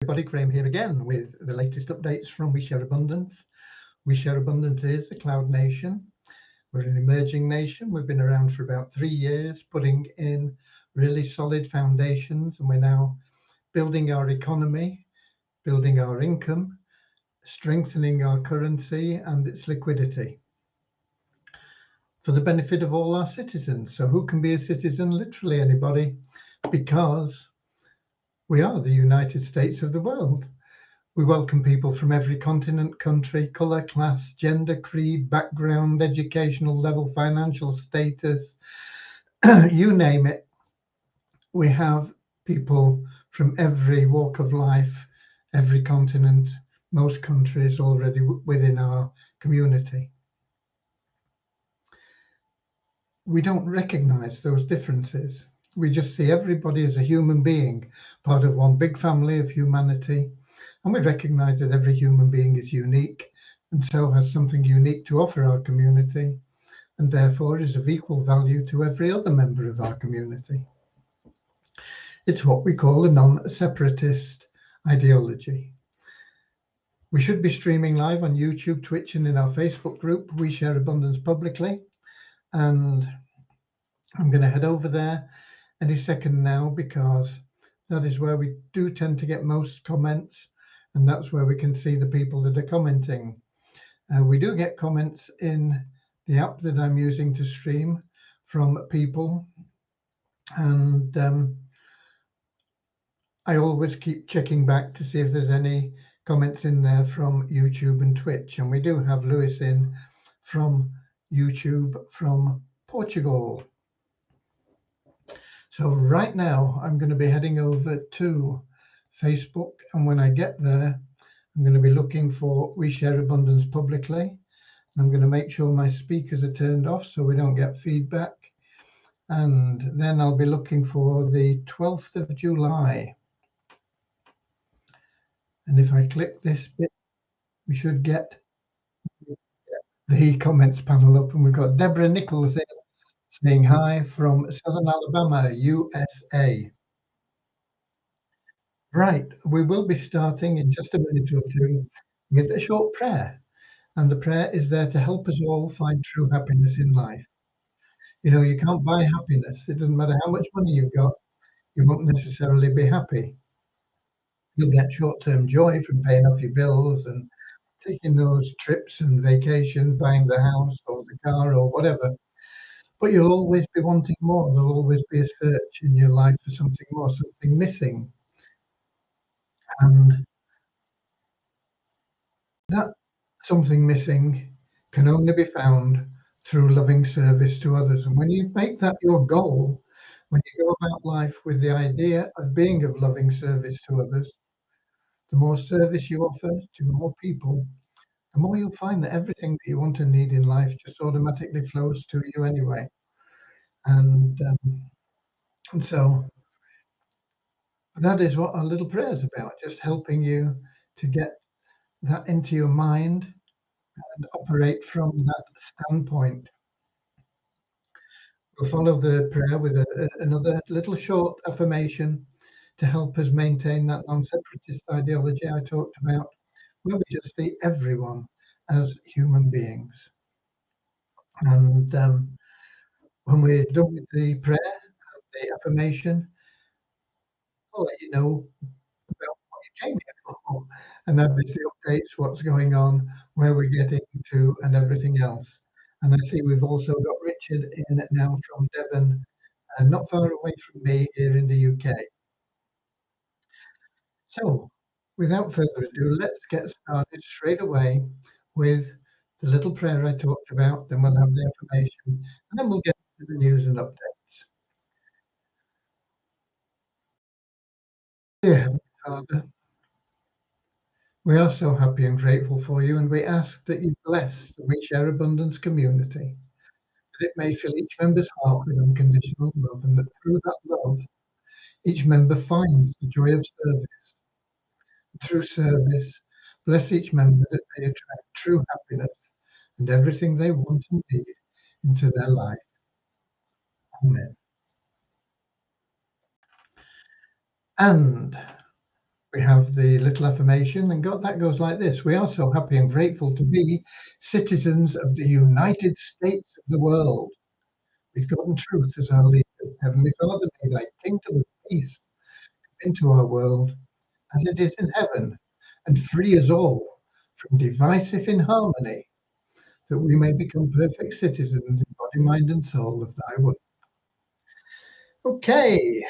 Everybody, Graham here again with the latest updates from We Share Abundance. We Share Abundance is a cloud nation. We're an emerging nation. We've been around for about 3 years, putting in really solid foundations, and we're now building our economy, building our income, strengthening our currency and its liquidity for the benefit of all our citizens. So who can be a citizen? Literally anybody, because we are the United States of the world. We welcome people from every continent, country, colour, class, gender, creed, background, educational level, financial status, you name it. We have people from every walk of life, every continent, most countries already within our community. We don't recognise those differences. We just see everybody as a human being, part of one big family of humanity. And we recognise that every human being is unique and so has something unique to offer our community, and therefore is of equal value to every other member of our community. It's what we call a non-separatist ideology. We should be streaming live on YouTube, Twitch, and in our Facebook group, We Share Abundance Publicly. And I'm going to head over there any second now, because that is where we do tend to get most comments, and that's where we can see the people that are commenting. We do get comments in the app that I'm using to stream from people, and I always keep checking back to see if there's any comments in there from YouTube and Twitch. And we do have Lewis in from YouTube from Portugal. So right now I'm going to be heading over to Facebook, and when I get there, I'm going to be looking for We Share Abundance Publicly. I'm going to make sure my speakers are turned off so we don't get feedback. And then I'll be looking for the 12th of July. And if I click this bit, we should get the comments panel up. And we've got Deborah Nichols in saying hi from Southern Alabama, USA. Right, we will be starting in just a minute or two with a short prayer. And the prayer is there to help us all find true happiness in life. You know, you can't buy happiness. It doesn't matter how much money you've got, you won't necessarily be happy. You'll get short-term joy from paying off your bills and taking those trips and vacations, buying the house or the car or whatever. But you'll always be wanting more. There'll always be a search in your life for something more, something missing. And that something missing can only be found through loving service to others. And when you make that your goal, when you go about life with the idea of being of loving service to others, the more service you offer to more people, the more you'll find that everything that you want and need in life just automatically flows to you anyway. And so that is what our little prayer is about, just helping you to get that into your mind and operate from that standpoint. We'll follow the prayer with another little short affirmation to help us maintain that non-separatist ideology I talked about, where we just see everyone as human beings. And when we're done with the prayer and the affirmation, I'll let you know about what you came here for, and that is the updates, what's going on, where we're getting to, and everything else. And I see we've also got Richard in now from Devon, not far away from me here in the UK. So, without further ado, let's get started straight away with the little prayer I talked about, then we'll have the affirmation, and then we'll get to the news and updates. Dear Heavenly Father, we are so happy and grateful for you, and we ask that you bless the We Share Abundance community, that it may fill each member's heart with unconditional love, and that through that love, each member finds the joy of service. Through service, bless each member that they attract true happiness and everything they want and need into their life. Amen. And we have the little affirmation, and that goes like this: We are so happy and grateful to be citizens of the United States of the world, with God and truth as our leader. Heavenly Father, may thy kingdom of peace come into our world as it is in heaven, and free us all from divisive inharmony, that we may become perfect citizens in body, mind, and soul of thy will. Okay,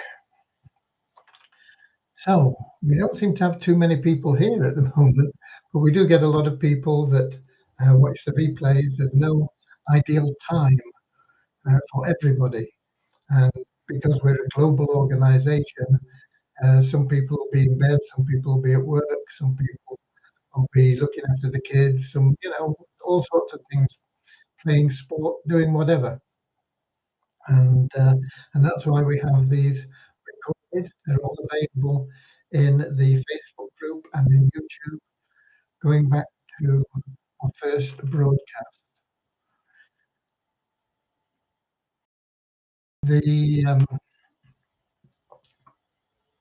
so we don't seem to have too many people here at the moment, but we do get a lot of people that watch the replays. There's no ideal time for everybody, and because we're a global organization, some people will be in bed, some people will be at work, some people will be looking after the kids, some, all sorts of things, playing sport, doing whatever. And that's why we have these recorded. They're all available in the Facebook group and in YouTube, going back to our first broadcast.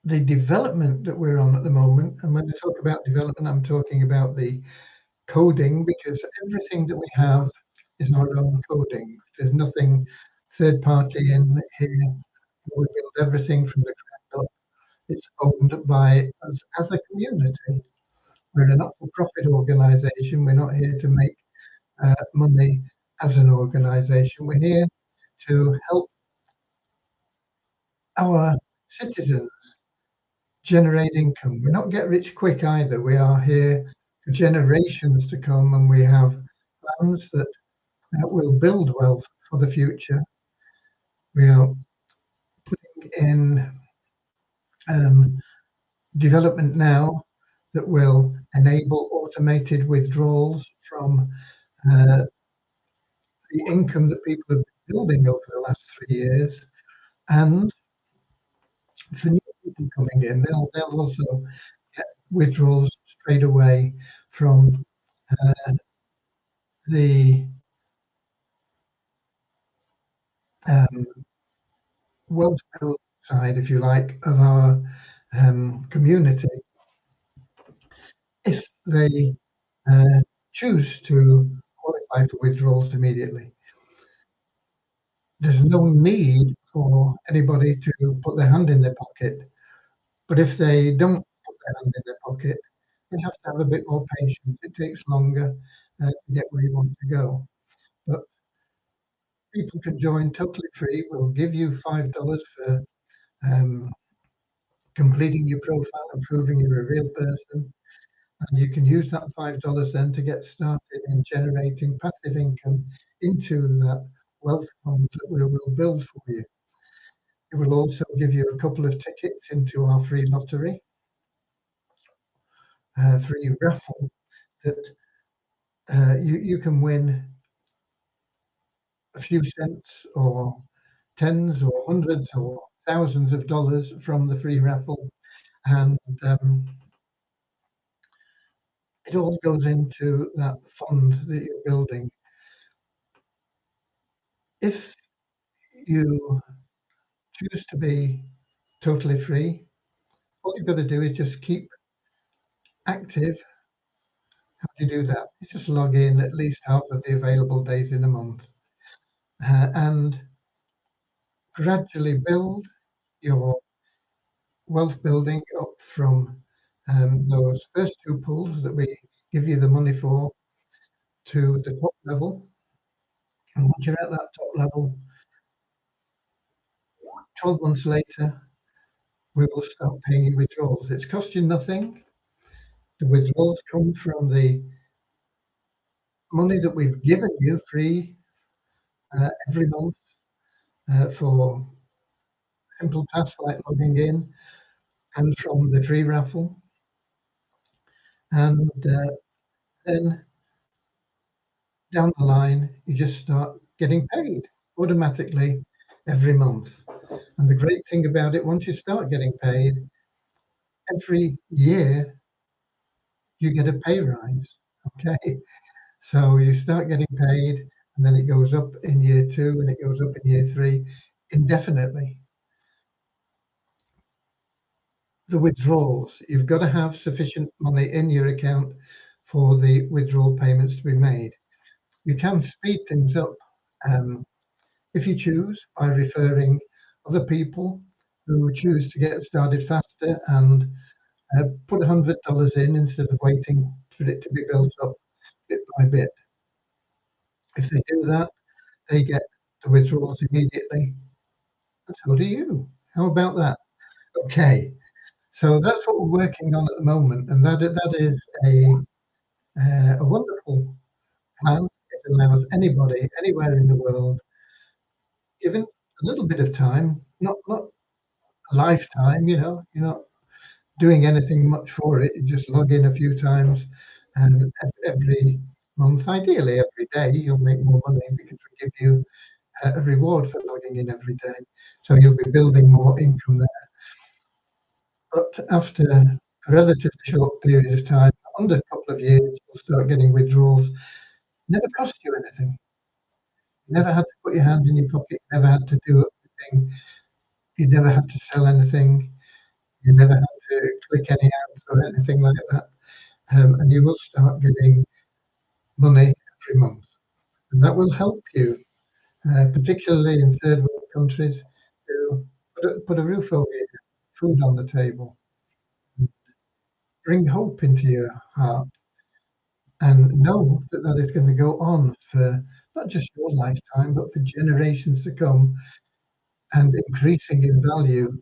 The development that we're on at the moment, and when I talk about development, I'm talking about the coding, because everything that we have is our own coding. There's nothing third party in here. We build everything from the ground up. It's owned by us as a community. We're a not-for-profit organization. We're not here to make money as an organization. We're here to help our citizens generate income. We're not get rich quick either. We are here for generations to come, and we have plans that will build wealth for the future. We are putting in development now that will enable automated withdrawals from the income that people have been building over the last 3 years. And for new people coming in, they'll also get withdrawals straight away from the wealth building side, if you like, of our community, if they choose to qualify for withdrawals immediately. There's no need for anybody to put their hand in their pocket, but if they don't put their hand in their pocket, they have to have a bit more patience. It takes longer to get where you want to go. But people can join totally free. We'll give you $5 for completing your profile and proving you're a real person. And you can use that $5 then to get started in generating passive income into that wealth fund that we will build for you. It will also give you a couple of tickets into our free lottery, free raffle, that you can win a few cents or tens or hundreds or thousands of dollars from the free raffle. And it all goes into that fund that you're building. If you choose to be totally free, all you've got to do is just keep active. How do you do that? You just log in at least half of the available days in a month, and gradually build your wealth building up from those first 2 pools that we give you the money for to the top level. And once you're at that top level, 12 months later, we will start paying you withdrawals. It's cost you nothing. The withdrawals come from the money that we've given you free every month for simple tasks like logging in, and from the free raffle. And then down the line, you just start getting paid automatically every month. And the great thing about it, once you start getting paid, every year you get a pay rise. Okay. So you start getting paid, and then it goes up in year 2, and it goes up in year 3, indefinitely. the withdrawals. You've got to have sufficient money in your account for the withdrawal payments to be made. You can speed things up if you choose by referring other people who choose to get started faster and put $100 in instead of waiting for it to be built up bit by bit. If they do that, they get the withdrawals immediately, and so do you. How about that? Okay, so that's what we're working on at the moment, and that is a wonderful plan. It allows anybody, anywhere in the world, given a little bit of time, not a lifetime, you're not doing anything much for it. You just log in a few times, and every month, ideally every day, you'll make more money because we give you a reward for logging in every day. So you'll be building more income there. But after a relatively short period of time, under a couple of years, you'll start getting withdrawals. Never cost you anything. You never had to put your hand in your pocket. You never had to do anything. You never had to sell anything. You never had to click any ads or anything like that. And you will start getting money every month. And that will help you, particularly in third world countries, to put a roof over your head, food on the table, bring hope into your heart, and know that that is going to go on for not just your lifetime, but for generations to come, and increasing in value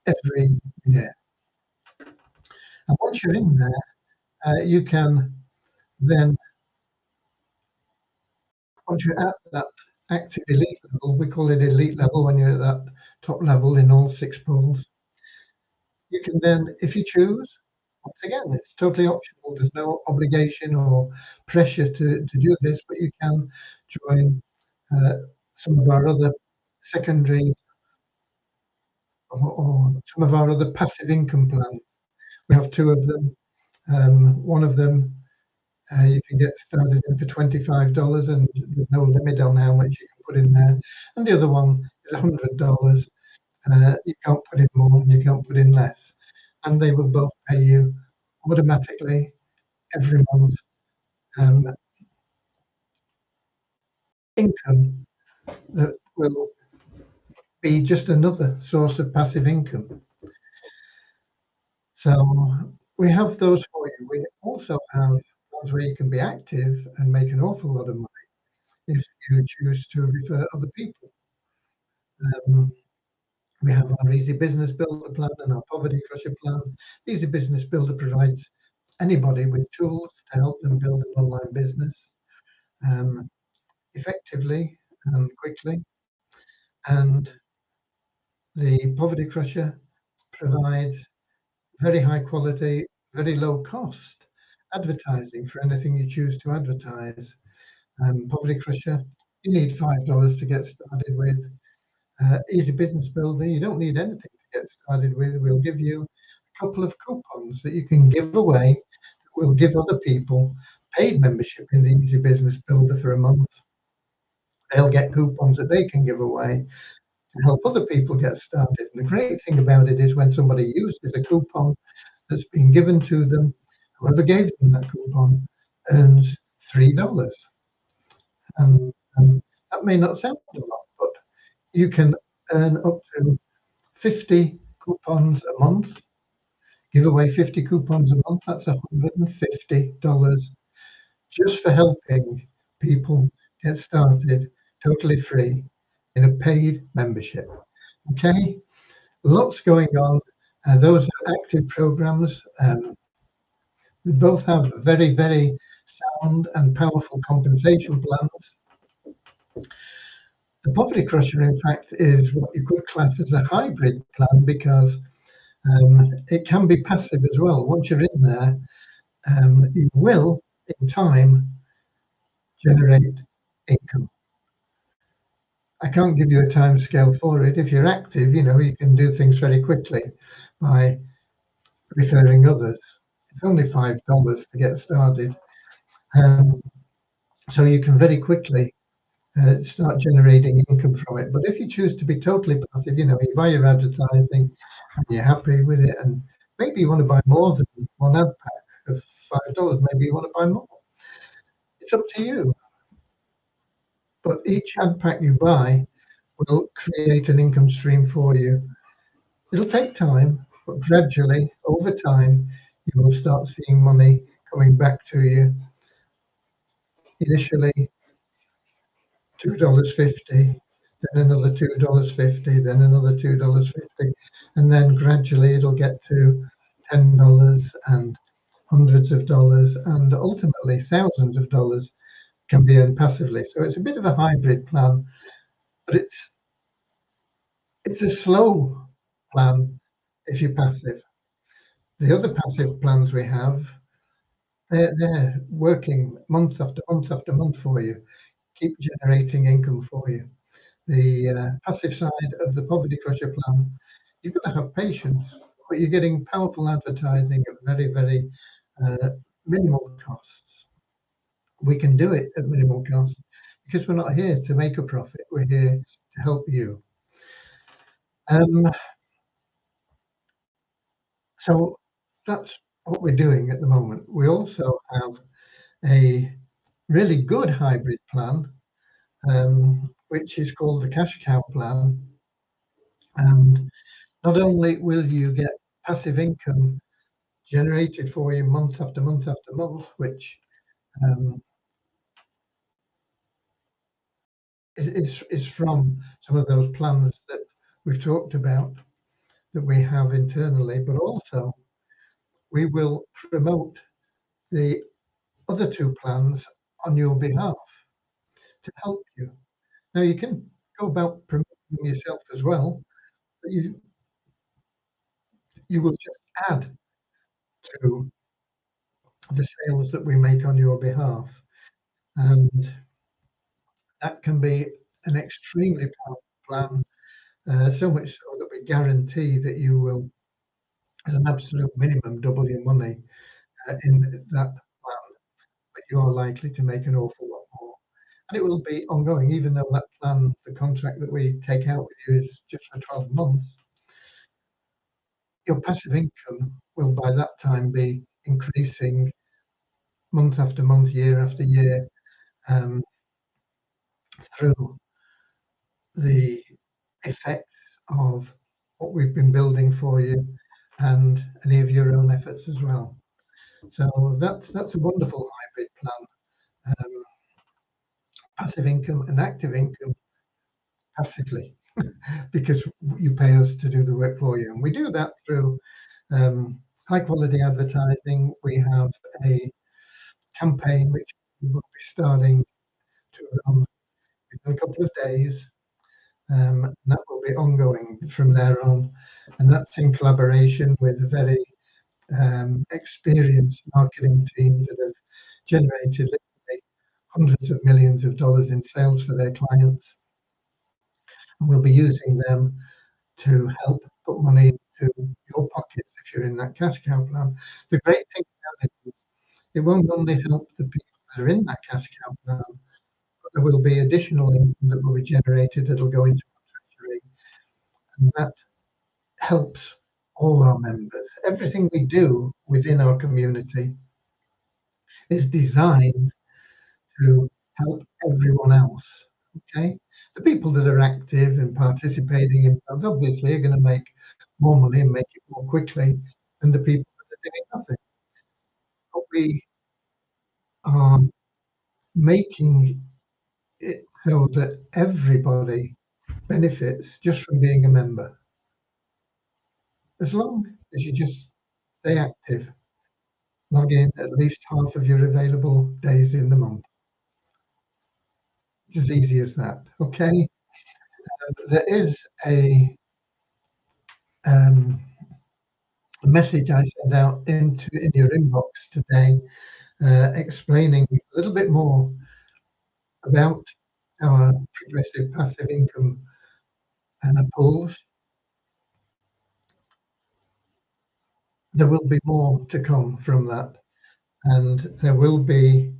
every year. And once you're in there, you can then, once you're at that active elite level, we call it elite level when you're at that top level in all 6 poles, you can then, if you choose, once again, it's totally optional. There's no obligation or pressure to do this, but you can join some of our other secondary or some of our other passive income plans. We have 2 of them. One of them you can get started in for $25, and there's no limit on how much you can put in there. And the other one is $100. You can't put in more and you can't put in less. And they will both pay you automatically every month income that will be just another source of passive income. So we have those for you. We also have ones where you can be active and make an awful lot of money if you choose to refer other people. We have our Easy Business Builder plan and our Poverty Crusher plan. Easy Business Builder provides anybody with tools to help them build an online business effectively and quickly. And the Poverty Crusher provides very high quality, very low cost advertising for anything you choose to advertise. Poverty Crusher, you need $5 to get started with. Easy Business Builder, you don't need anything to get started with. We'll give you a couple of coupons that you can give away. We'll give other people paid membership in the Easy Business Builder for a month. They'll get coupons that they can give away to help other people get started. And the great thing about it is when somebody uses a coupon that's been given to them, whoever gave them that coupon earns $3. And that may not sound a lot, but you can earn up to 50 coupons a month. Give away 50 coupons a month, that's $150 just for helping people get started totally free in a paid membership. Okay, lots going on. Those are active programs. We both have very, very sound and powerful compensation plans. The Poverty Crusher, in fact, is what you could class as a hybrid plan because it can be passive as well. Once you're in there, you will, in time, generate income. I can't give you a time scale for it. If you're active, you can do things very quickly by referring others. It's only $5 to get started. So you can very quickly start generating income from it. But if you choose to be totally passive, you buy your advertising and you're happy with it, and maybe you want to buy more than one ad pack of $5, maybe you want to buy more. It's up to you. But each ad pack you buy will create an income stream for you. It'll take time, but gradually, over time, you will start seeing money coming back to you. Initially, $2.50, then another $2.50, then another $2.50, and then gradually it'll get to $10 and hundreds of dollars, and ultimately thousands of dollars can be earned passively. So it's a bit of a hybrid plan, but it's a slow plan if you're passive. The other passive plans we have, they're working month after month after month for you, keep generating income for you. The passive side of the Poverty Crusher plan, you've got to have patience, but you're getting powerful advertising at very, very minimal costs. We can do it at minimal cost because we're not here to make a profit. We're here to help you. So that's what we're doing at the moment. We also have a really good hybrid plan, which is called the Cash Cow plan. And not only will you get passive income generated for you month after month after month, which is from some of those plans that we've talked about that we have internally, but also we will promote the other two plans on your behalf to help you. Now you can go about promoting them yourself as well, but you will just add to the sales that we make on your behalf. And that can be an extremely powerful plan, so much so that we guarantee that you will, as an absolute minimum, double your money in that plan, but you are likely to make an awful lot more. And it will be ongoing, even though that plan, the contract that we take out with you is just for 12 months. Your passive income will by that time be increasing month after month, year after year, through the effects of what we've been building for you and any of your own efforts as well. So that's a wonderful hybrid plan. Passive income and active income passively because you pay us to do the work for you. And we do that through high quality advertising. We have a campaign which we will be starting to run in a couple of days. And that will be ongoing from there on. And that's in collaboration with a very experienced marketing team that have generated literally hundreds of millions of dollars in sales for their clients. And we'll be using them to help put money into your pockets if you're in that cash cow plan. The great thing about it is it won't only help the people that are in that cash cow plan, but there will be additional income that will be generated that'll go into our treasury. And that helps all our members. Everything we do within our community is designed to help everyone else. Okay, the people that are active and participating in plans obviously are going to make more money and make it more quickly than the people that are doing nothing. But we are making it so that everybody benefits just from being a member, as long as you just stay active, log in at least half of your available days in the month. It's as easy as that. Okay, there is a message I sent out in your inbox today, explaining a little bit more about our progressive passive income pools. There will be more to come from that, and there will be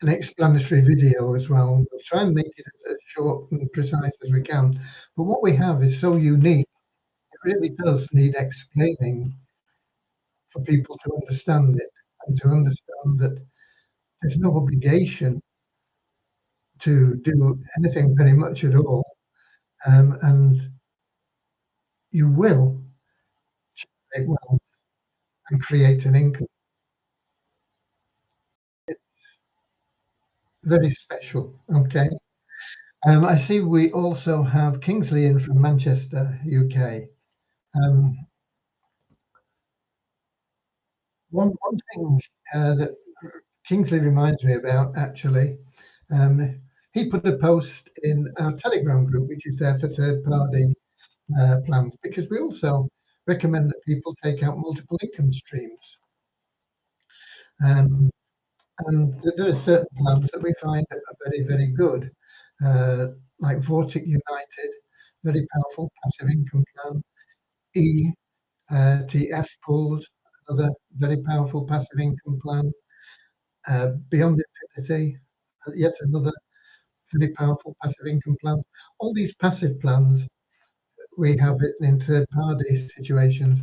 an explanatory video as well. We'll try and make it as short and precise as we can. But what we have is so unique, it really does need explaining for people to understand it and to understand that there's no obligation to do anything very much at all. And you will generate wealth and create an income. It's very special. Okay. I see we also have Kingsley in from Manchester, UK. Um, one thing that Kingsley reminds me about actually, um, he put a post in our Telegram group, which is there for third party plans, because we also recommend that people take out multiple income streams. Um, and there are certain plans that we find are very, very good, like Vortic United, very powerful passive income plan. ETF pools, another very powerful passive income plan. Beyond Infinity, yet another very powerful passive income plan. All these passive plans we have written in third party situations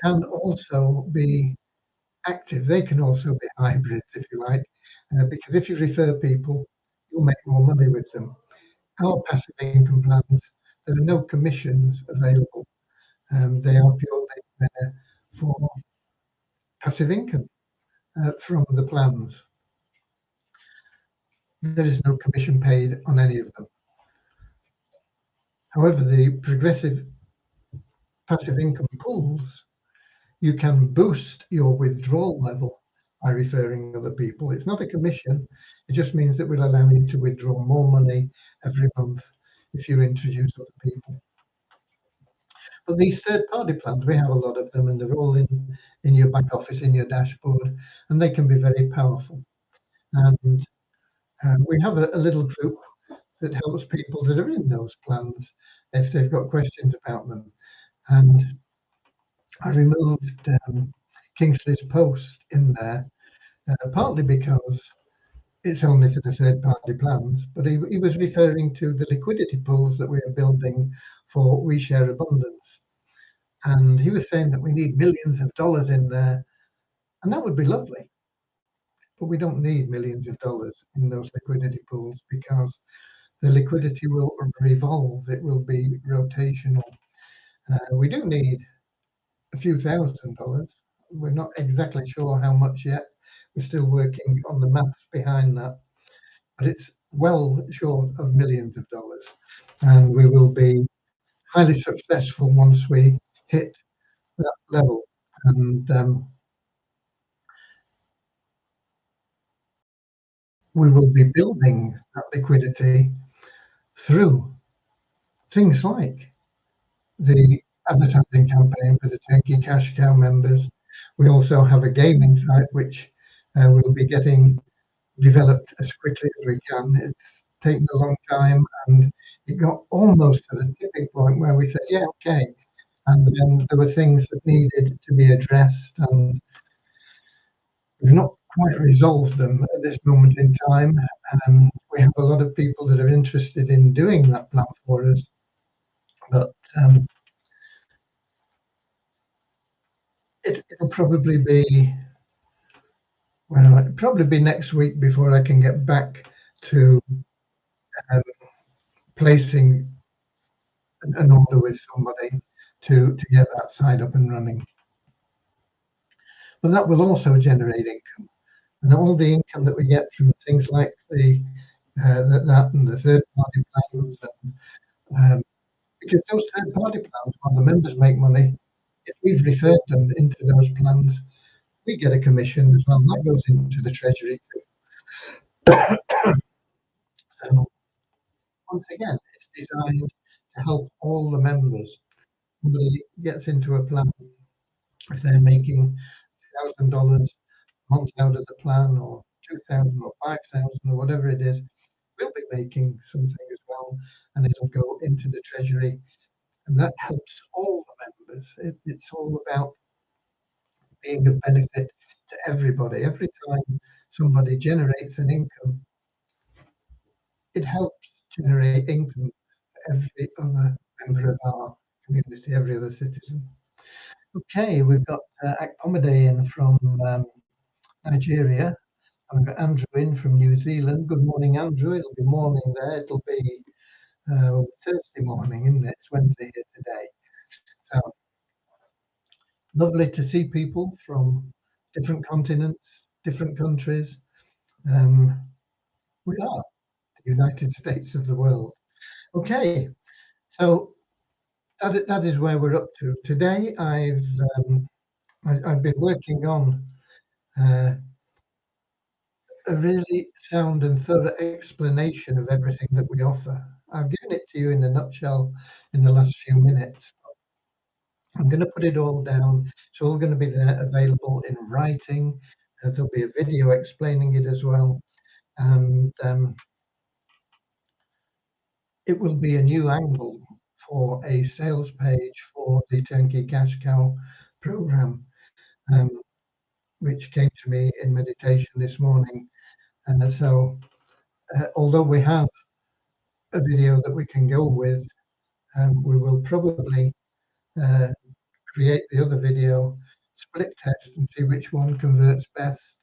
can also be active. They can also be hybrids, if you like, because if you refer people, you'll make more money with them. Our passive income plans, there are no commissions available. They are purely there for passive income from the plans. There is no commission paid on any of them. However, the progressive passive income pools, you can boost your withdrawal level by referring other people. It's not a commission. It just means that we'll allow you to withdraw more money every month if you introduce other people. But these third-party plans, we have a lot of them, and they're all in your back office, in your dashboard, and they can be very powerful. And we have a little group that helps people that are in those plans if they've got questions about them. And I removed Kingsley's post in there, partly because it's only for the third party plans, but he was referring to the liquidity pools that we are building for We Share Abundance. And he was saying that we need millions of dollars in there, and that would be lovely. But we don't need millions of dollars in those liquidity pools because the liquidity will revolve, it will be rotational. We do need a few $1,000s. We're not exactly sure how much yet. We're still working on the maths behind that, but it's well short of millions of dollars. And we will be highly successful once we hit that level. And we will be building that liquidity through things like the advertising campaign for the Turkey Cash Cow members. We also have a gaming site which we'll be getting developed as quickly as we can. It's taken a long time, and it got almost to the tipping point where we said, yeah, okay. And then there were things that needed to be addressed, and we've not quite resolved them at this moment in time. We have a lot of people that are interested in doing that plan for us, but it'll probably be, well, it'll probably be next week before I can get back to um, placing an order with somebody to get that side up and running. But that will also generate income, and all the income that we get from things like that and the third party plans, and, because those third party plans, while the members make money, if we've referred them into those plans, we get a commission as well. That goes into the treasury too. So once again, it's designed to help all the members. Somebody gets into a plan, if they're making $1,000 a month out of the plan, or 2,000 or 5,000 or whatever it is, we'll be making something as well, and it'll go into the treasury, and that helps all the members. It's all about being of benefit to everybody. Every time somebody generates an income, it helps generate income for every other member of our community, every other citizen. Okay, we've got Akpomade in from Nigeria. I've got Andrew in from New Zealand. Good morning, Andrew. It'll be morning there. It'll be Thursday morning, isn't it? It's Wednesday here today. So lovely to see people from different continents, different countries. We are the United States of the world. Okay, so that is where we're up to. Today I've been working on a really sound and thorough explanation of everything that we offer. I've given it to you in a nutshell in the last few minutes. I'm going to put it all down. It's all going to be there available in writing. There'll be a video explaining it as well. And it will be a new angle for a sales page for the Turnkey Cash Cow program, which came to me in meditation this morning. And so although we have a video that we can go with, we will probably create the other video, split test and see which one converts best,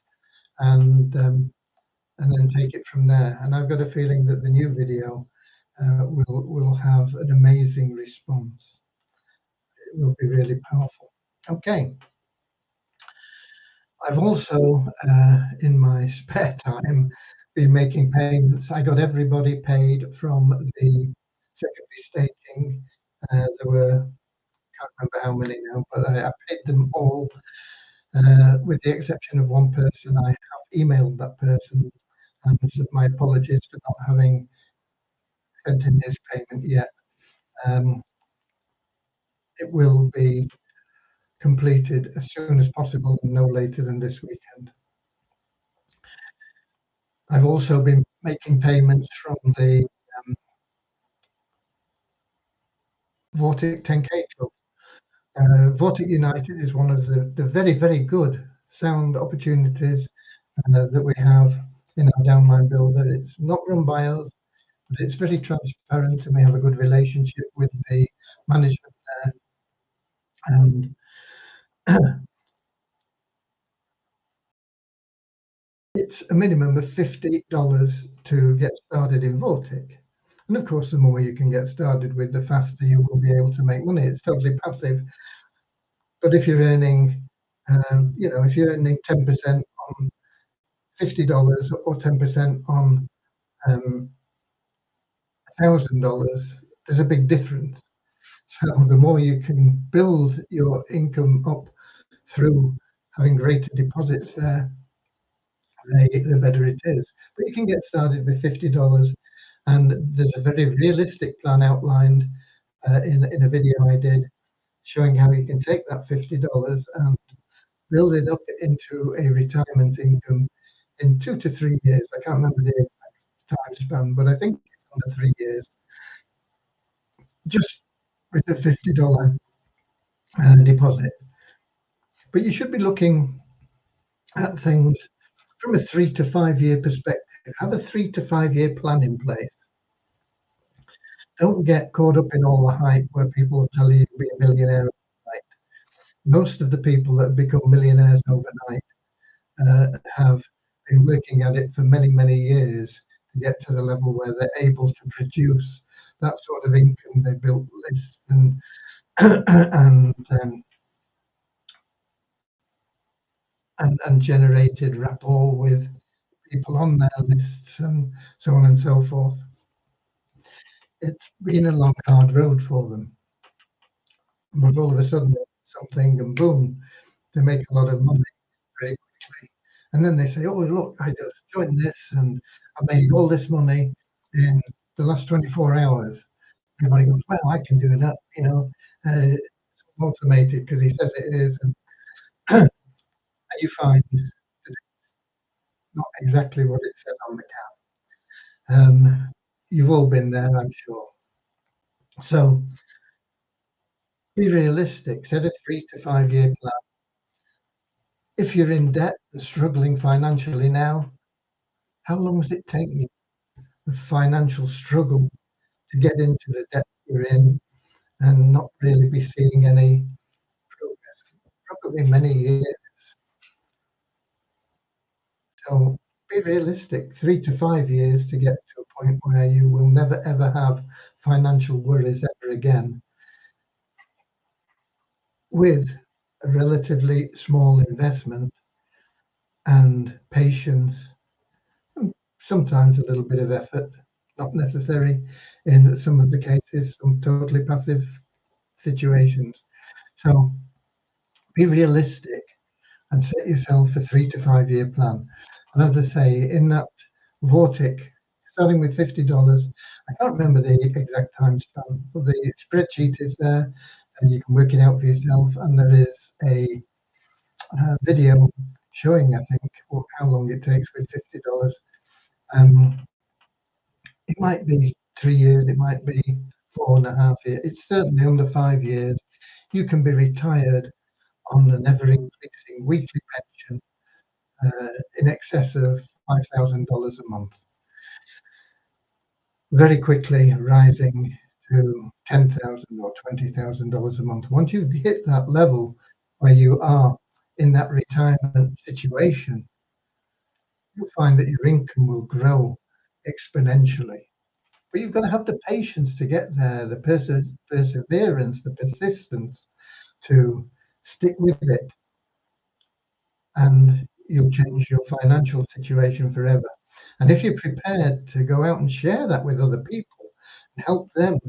and then take it from there. And I've got a feeling that the new video will have an amazing response. It will be really powerful. Okay. I've also, in my spare time, been making payments. I got everybody paid from the secondary staking. There were, can't remember how many now, but I paid them all, with the exception of one person. I have emailed that person and said my apologies for not having sent him his payment yet. It will be completed as soon as possible and no later than this weekend. I've also been making payments from the Vortic 10K Club. Vortic United is one of the very, very good sound opportunities that we have in our downline builder. It's not run by us, but it's very transparent and we have a good relationship with the management there. And it's a minimum of $50 to get started in Vortic. And of course, the more you can get started with, the faster you will be able to make money. It's totally passive. But if you're earning, if you're earning 10% on $50 or 10% on $1,000, there's a big difference. So the more you can build your income up through having greater deposits there, the better it is. But you can get started with $50, and there's a very realistic plan outlined in a video I did showing how you can take that $50 and build it up into a retirement income in 2 to 3 years. I can't remember the exact time span, but I think it's under 3 years, just with a $50 deposit. But you should be looking at things from a 3 to 5 year perspective. Have a 3 to 5 year plan in place. Don't get caught up in all the hype where people tell you you'll be a millionaire overnight. Most of the people that have become millionaires overnight have been working at it for many, many years to get to the level where they're able to produce that sort of income. They built lists and and generated rapport with people on their lists and so on and so forth. It's been a long, hard road for them. But all of a sudden, something and boom, they make a lot of money very quickly. And then they say, oh, look, I just joined this and I made all this money in the last 24 hours. Everybody goes, well, I can do that, it's automated because he says it is. And you find that it's not exactly what it said on the cap. You've all been there, I'm sure. So be realistic, set a 3 to 5 year plan. If you're in debt and struggling financially now, how long has it taken you, the financial struggle, to get into the debt you're in and not really be seeing any progress? Probably many years. So be realistic, 3 to 5 years to get to a point where you will never ever have financial worries ever again, with a relatively small investment and patience, and sometimes a little bit of effort, not necessary in some of the cases, some totally passive situations. So be realistic and set yourself a 3 to 5 year plan. And as I say, in that Vortic, starting with $50, I can't remember the exact time span, but the spreadsheet is there and you can work it out for yourself. And there is a video showing, I think, how long it takes with $50. Um, it might be 3 years, it might be 4.5 years. It's certainly under 5 years. You can be retired on an ever increasing weekly pension in excess of $5,000 a month, very quickly rising to $10,000 or $20,000 a month. Once you hit that level where you are in that retirement situation, you'll find that your income will grow exponentially. But you've got to have the patience to get there, the perseverance, the persistence to stick with it, and you'll change your financial situation forever. And if you're prepared to go out and share that with other people and help them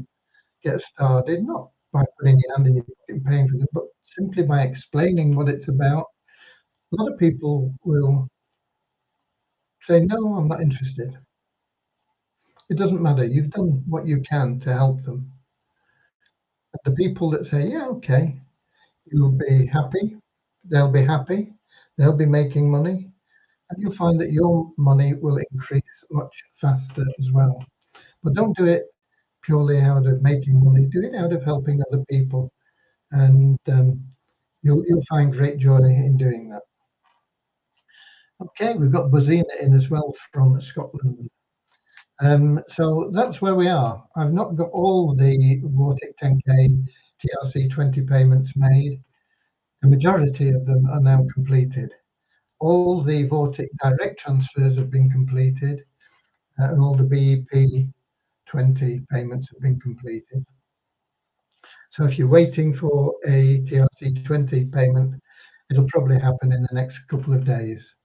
get started, not by putting your hand in your pocket and paying for them, but simply by explaining what it's about, a lot of people will say, no, I'm not interested. It doesn't matter. You've done what you can to help them. And the people that say, yeah, okay, you'll be happy, they'll be happy, they'll be making money, and you'll find that your money will increase much faster as well. But don't do it purely out of making money. Do it out of helping other people, and you'll find great joy in doing that. Okay, we've got Buzina in as well from Scotland. So that's where we are. I've not got all the Vortic 10K TRC 20 payments made. The majority of them are now completed. All the Vortic direct transfers have been completed, and all the BEP 20 payments have been completed. So if you're waiting for a TRC 20 payment, it'll probably happen in the next couple of days.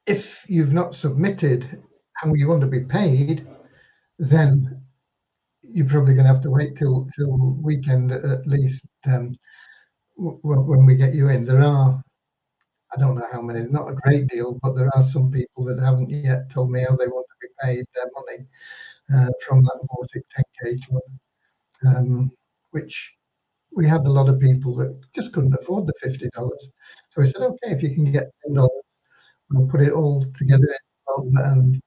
If you've not submitted how you want to be paid, then you're probably going to have to wait till weekend at least, when we get you in. There are, I don't know how many, not a great deal, but there are some people that haven't yet told me how they want to be paid their money from that Vortic 10K club, which we had a lot of people that just couldn't afford the $50. So we said, okay, if you can get $10, we'll put it all together and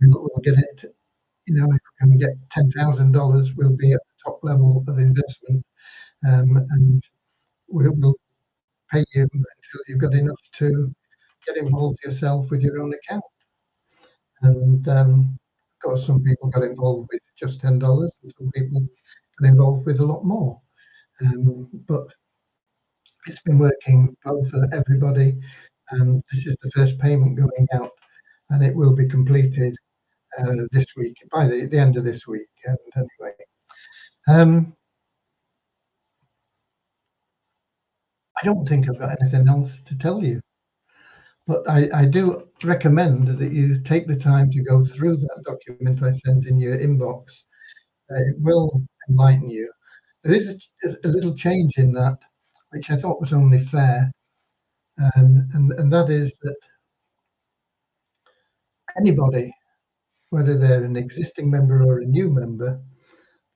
we'll get it. You know, if we can get $10,000, we'll be at the top level of investment, and we'll pay you until you've got enough to get involved yourself with your own account. And of course, some people got involved with just $10, and some people got involved with a lot more. But it's been working well for everybody, and this is the first payment going out, and it will be completed this week, by the end of this week. And anyway, I don't think I've got anything else to tell you, but I do recommend that you take the time to go through that document I sent in your inbox. It will enlighten you. There is a little change in that, which I thought was only fair, and that is that anybody, whether they're an existing member or a new member,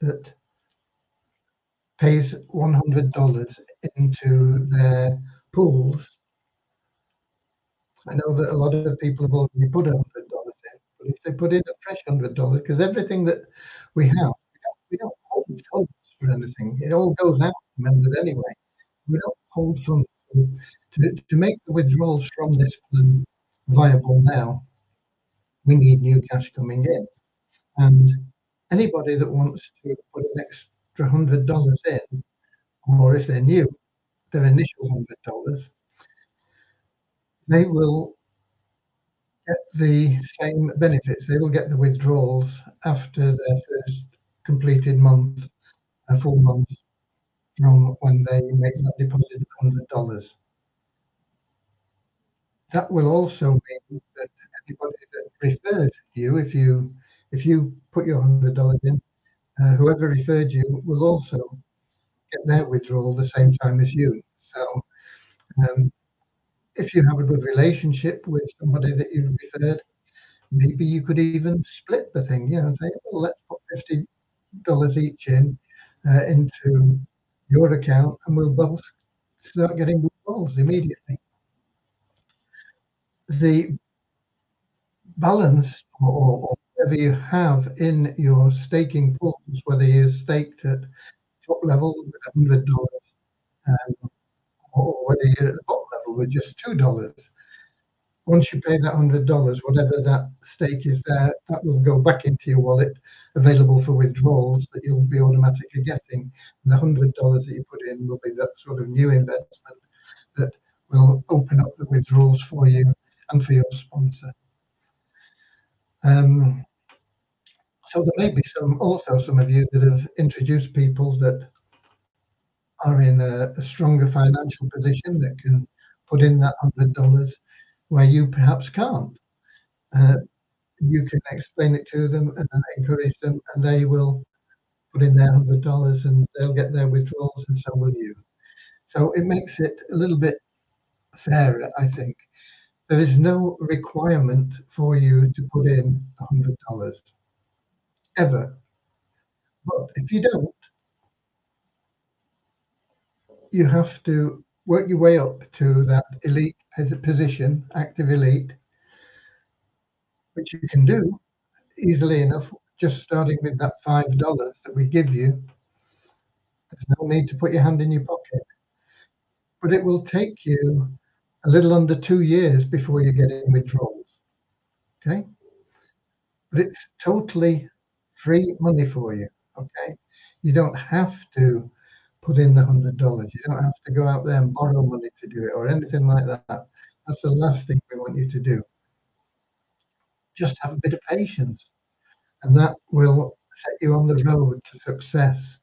that pays $100 into their pools. I know that a lot of people have already put $100 in, but if they put in a fresh $100, because everything that we have, we don't hold funds for anything. It all goes out to members anyway. We don't hold funds. To make the withdrawals from this plan viable now, we need new cash coming in. And anybody that wants to put an extra $100 in, or if they're new, their initial $100, they will get the same benefits. They will get the withdrawals after their first completed month, a full month from when they make that deposit of $100. That will also mean that anybody that referred you, if you put your $100 in, whoever referred you will also get their withdrawal the same time as you. So um, if you have a good relationship with somebody that you've referred, maybe you could even split the thing, say, well, let's put $50 each into your account, and we'll both start getting withdrawals immediately. The balance or whatever you have in your staking pools, whether you're staked at top level with $100, or whether you're at the bottom level with just $2, once you pay that $100, whatever that stake is there, that will go back into your wallet, available for withdrawals that you'll be automatically getting. And the $100 that you put in will be that sort of new investment that will open up the withdrawals for you and for your sponsor. So there may be some of you that have introduced people that are in a stronger financial position that can put in that $100 where you perhaps can't. You can explain it to them and then encourage them, and they will put in their $100 and they'll get their withdrawals, and so will you. So it makes it a little bit fairer, I think. There is no requirement for you to put in $100 ever. But if you don't, you have to work your way up to that elite position, active elite, which you can do easily enough, just starting with that $5 that we give you. There's no need to put your hand in your pocket. But it will take you a little under 2 years before you're getting withdrawals. Okay? But it's totally free money for you. Okay? You don't have to put in the $100. You don't have to go out there and borrow money to do it or anything like that. That's the last thing we want you to do. Just have a bit of patience, and that will set you on the road to success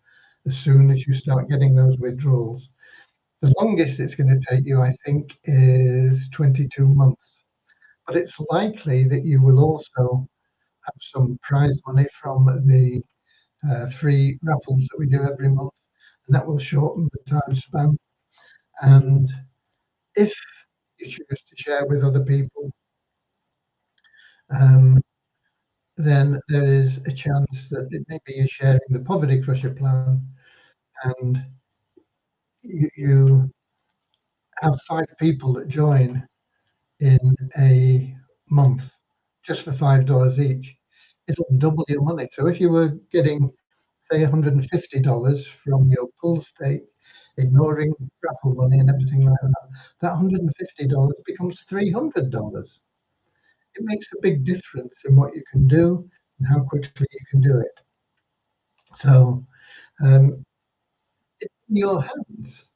as soon as you start getting those withdrawals. The longest it's going to take you, I think, is 22 months. But it's likely that you will also have some prize money from the free raffles that we do every month, and that will shorten the time span. And if you choose to share with other people, um, then there is a chance that it maybe you're sharing the Poverty Crusher plan, and you have 5 people that join in a month just for $5 each. It'll double your money. So if you were getting, say, $150 from your pool stake, ignoring raffle money and everything like that, that $150 becomes $300. It makes a big difference in what you can do and how quickly you can do it. So it's in your hands.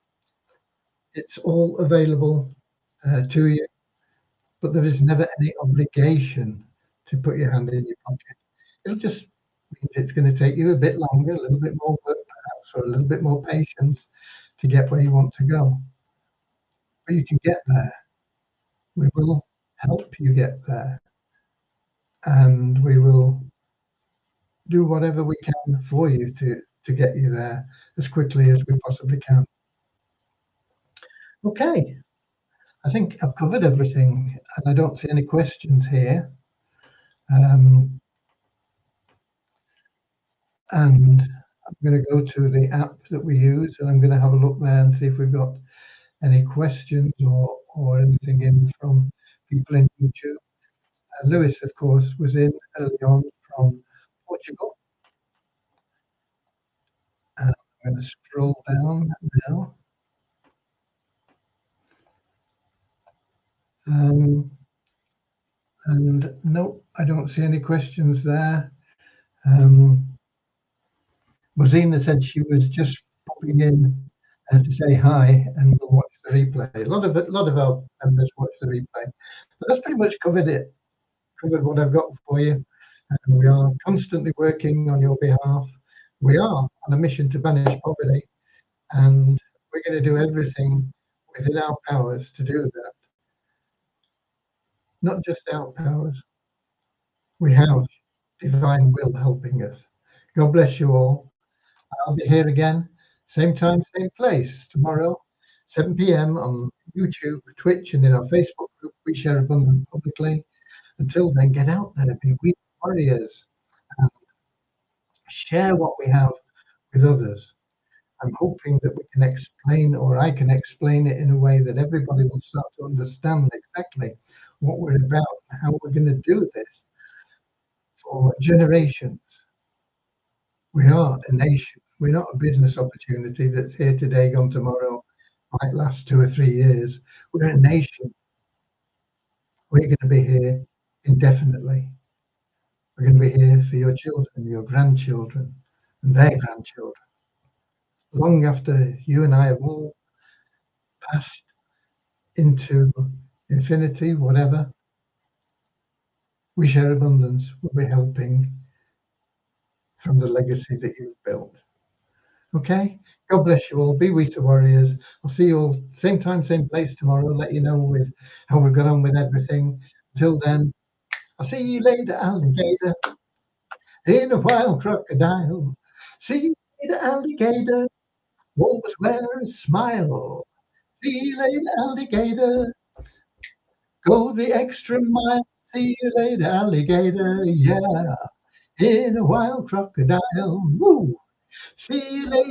It's all available to you, but there is never any obligation to put your hand in your pocket. It'll just means it's going to take you a bit longer, a little bit more work perhaps, or a little bit more patience to get where you want to go. But you can get there. We will help you get there, and we will do whatever we can for you to get you there as quickly as we possibly can. Okay, I think I've covered everything, and I don't see any questions here. And I'm going to go to the app that we use, and I'm going to have a look there and see if we've got any questions or anything in from people in YouTube. Lewis, of course, was in early on from Portugal. I'm going to scroll down now. Um, and no, I don't see any questions there. Rosina said she was just popping in to say hi and we'll watch the replay. A lot of our members watch the replay. But that's pretty much covered what I've got for you. And we are constantly working on your behalf. We are on a mission to banish poverty, and we're going to do everything within our powers to do that. Not just our powers. We have divine will helping us. God bless you all. I'll be here again, same time, same place, tomorrow, 7 p.m. on YouTube, Twitch, and in our Facebook group, We Share Abundance Publicly. Until then, get out there, be we warriors, and share what we have with others. I'm hoping that we can explain, or I can explain it in a way that everybody will start to understand exactly what we're about and how we're going to do this for generations. We are a nation. We're not a business opportunity that's here today, gone tomorrow, might last 2 or 3 years. We're a nation. We're going to be here indefinitely. We're going to be here for your children, your grandchildren, and their grandchildren. Long after you and I have all passed into infinity, whatever, We Share Abundance will be helping from the legacy that you've built. Okay? God bless you all. Be we the warriors. I'll see you all same time, same place tomorrow. Let you know with how we've got on with everything. Until then, I'll see you later, alligator. In a wild crocodile. See you later, alligator. Always wear a smile. See you later, alligator. Go the extra mile. See you later, alligator. Yeah. In a wild crocodile. Woo. See you later.